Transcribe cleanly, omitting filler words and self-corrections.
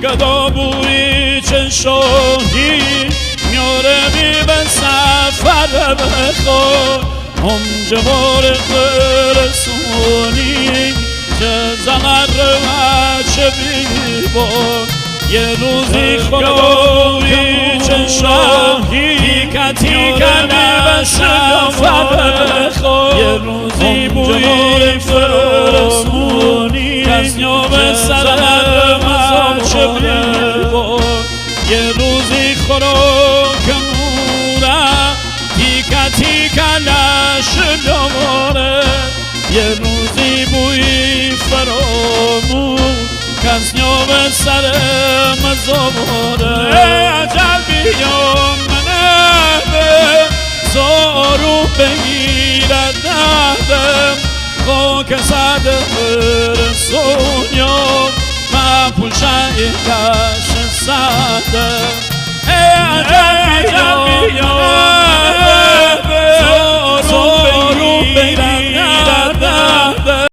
گدا بوی چشاهی میاره می به سفر بخور هم جوار برسونی که زمر بچه بیبار یه روزی خدایی چشاهی تیکه تیکه می به سفر بخور یه روزی بوی فرسونی کسیا به سر بچه بیبار یه روزی خوراک مورا تیکه تیکه لش دواره یه روزی بوی فرامون کسیا به سر مزاره عجل بیام منه زارو بگیرد نبم خاک صد برسونیم من پول شایدش سده